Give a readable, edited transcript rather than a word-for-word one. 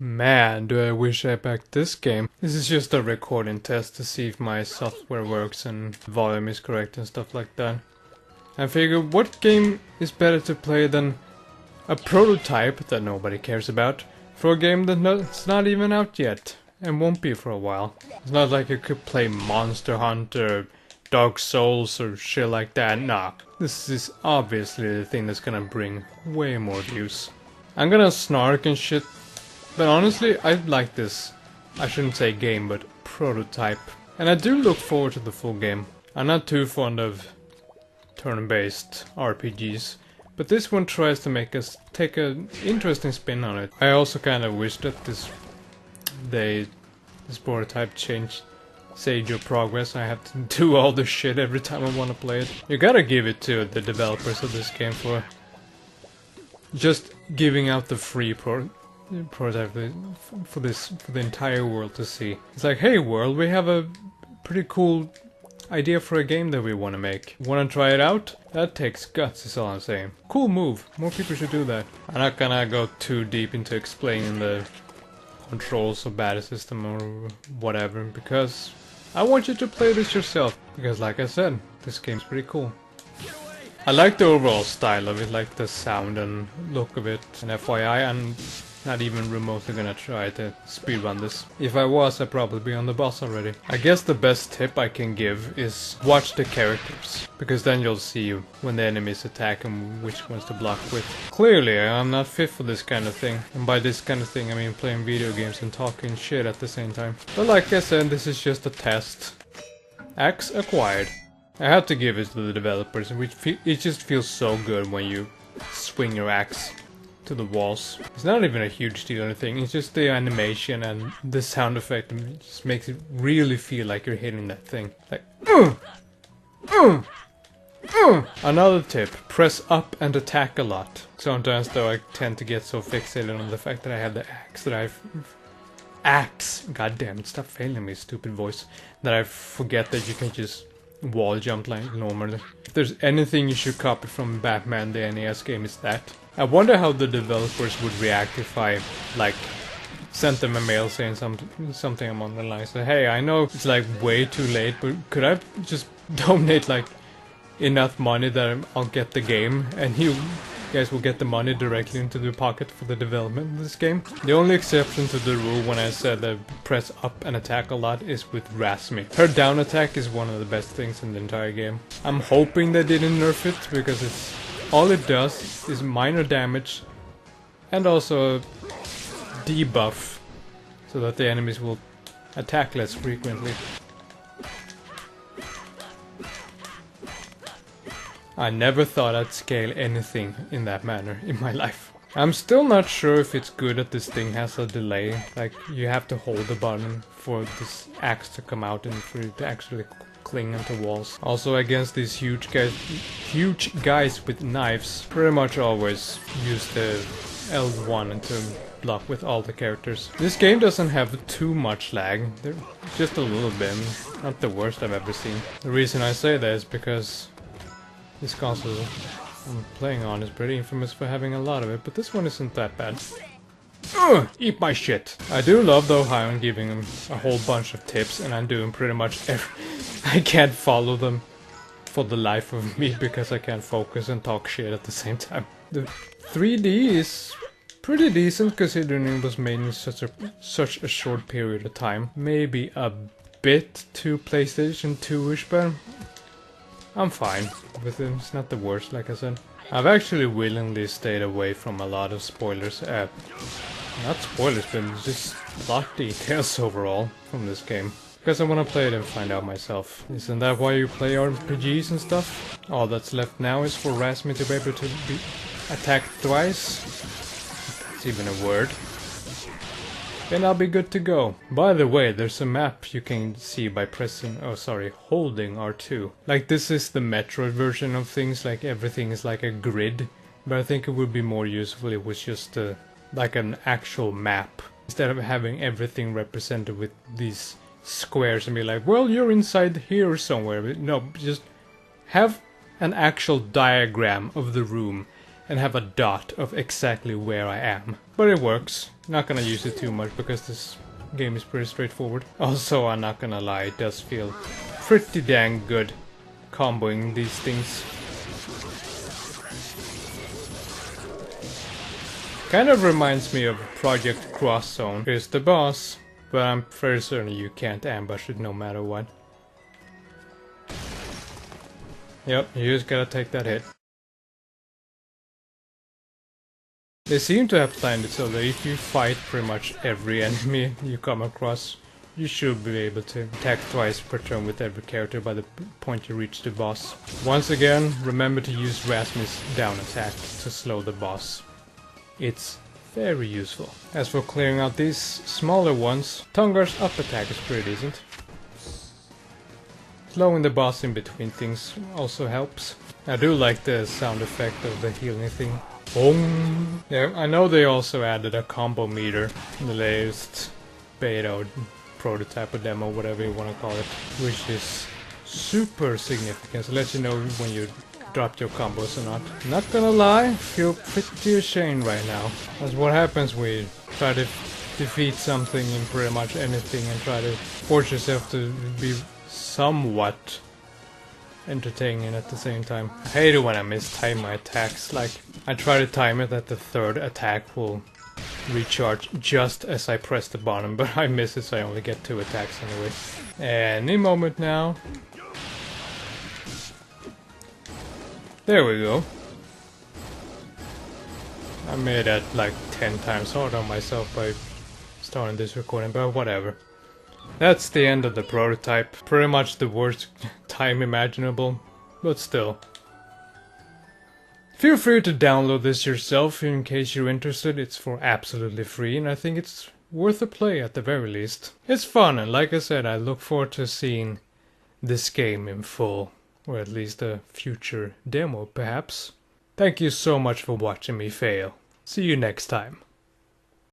Man, do I wish I backed this game. This is just a recording test to see if my software works and volume is correct and stuff like that. I figured what game is better to play than a prototype that nobody cares about for a game that's not even out yet and won't be for a while. It's not like you could play Monster Hunter, Dark Souls or shit like that. Nah, this is obviously the thing that's gonna bring way more views. I'm gonna snark and shit, but honestly, I like this. I shouldn't say game, but prototype. And I do look forward to the full game. I'm not too fond of turn-based RPGs, but this one tries to make us take an interesting spin on it. I also kind of wish that this prototype changed Save Your Progress. I have to do all the shit every time I want to play it. You gotta give it to the developers of this game for just giving out the free prototype for the entire world to see. It's like, hey world, we have a pretty cool idea for a game that we want to make. Want to try it out? That takes guts, is all I'm saying. Cool move. More people should do that. I'm not gonna go too deep into explaining the controls of battle system or whatever, because I want you to play this yourself. Because like I said, this game's pretty cool. I like the overall style of it, like the sound and look of it. And FYI, I'm not even remotely gonna try to speedrun this. If I was, I'd probably be on the boss already. I guess the best tip I can give is watch the characters, because then you'll see when the enemies attack and which ones to block with. Clearly, I'm not fit for this kind of thing. And by this kind of thing, I mean playing video games and talking shit at the same time. But like I said, this is just a test. Axe acquired. I have to give it to the developers, it just feels so good when you swing your axe to the walls. It's not even a huge deal or anything, it's just the animation and the sound effect just makes it really feel like you're hitting that thing. Like, Another tip, press up and attack a lot. Sometimes though I tend to get so fixated on the fact that I have the axe that God damn it, stop failing me, stupid voice. That I forget that you can just wall jump like normally. If there's anything you should copy from Batman the NES game, it's that. I wonder how the developers would react if I, like, sent them a mail saying something along the lines of, hey, I know it's like way too late, but could I just donate like enough money that I'll get the game, and you guys will get the money directly into the pocket for the development of this game? The only exception to the rule when I said that press up and attack a lot is with Rasmi. Her down attack is one of the best things in the entire game. I'm hoping they didn't nerf it, because it's all it does is minor damage and also a debuff so that the enemies will attack less frequently. I never thought I'd scale anything in that manner in my life. I'm still not sure if it's good that this thing has a delay, like you have to hold the button for this axe to come out and for it to actually cling onto walls. Also against these huge guys with knives, pretty much always use the L1 to block with all the characters. This game doesn't have too much lag, just a little bit, not the worst I've ever seen. The reason I say that is because this console I'm playing on is pretty infamous for having a lot of it, but this one isn't that bad. Eat my shit. I do love though how I'm giving them a whole bunch of tips and I'm doing pretty much I can't follow them for the life of me because I can't focus and talk shit at the same time. The 3D is pretty decent considering it was made in such a short period of time. Maybe a bit too PlayStation 2-ish, but I'm fine with it. It's not the worst, like I said. I've actually willingly stayed away from a lot of spoilers. Not spoilers, but just plot details overall from this game. Because I want to play it and find out myself. Isn't that why you play RPGs and stuff? All that's left now is for Rasmi to be able to be attacked twice. If that's even a word. Then I'll be good to go. By the way, there's a map you can see by holding R2. Like this is the Metroid version of things, like everything is like a grid. But I think it would be more useful if it was just like an actual map. Instead of having everything represented with these squares and be like, well, you're inside here somewhere. But no, just have an actual diagram of the room. and have a dot of exactly where I am. But it works. Not gonna use it too much because this game is pretty straightforward. Also, I'm not gonna lie, it does feel pretty dang good comboing these things. Kind of reminds me of Project Cross Zone. Here's the boss, but I'm very certain you can't ambush it no matter what. Yep, you just gotta take that hit. They seem to have planned it so that if you fight pretty much every enemy you come across, you should be able to attack twice per turn with every character by the point you reach the boss. Once again, remember to use Rasmus' down attack to slow the boss. It's very useful. As for clearing out these smaller ones, Tungar's up attack is pretty decent. Slowing the boss in between things also helps. I do like the sound effect of the healing thing. Boom! Yeah, I know they also added a combo meter in the latest beta or prototype or demo, whatever you want to call it, which is super significant. So let you know when you dropped your combos or not. Not gonna lie, feel pretty ashamed right now. That's what happens when you try to defeat something in pretty much anything and try to force yourself to be somewhat entertaining at the same time. I hate it when I mistime my attacks. Like, I try to time it that the third attack will recharge just as I press the button, but I miss it, so I only get 2 attacks anyway. Any moment now. There we go. I made that like 10 times hard on myself by starting this recording, but whatever. That's the end of the prototype. Pretty much the worst time imaginable, but still. Feel free to download this yourself in case you're interested. It's for absolutely free, and I think it's worth a play at the very least. It's fun, and like I said, I look forward to seeing this game in full. Or at least a future demo, perhaps. Thank you so much for watching me fail. See you next time.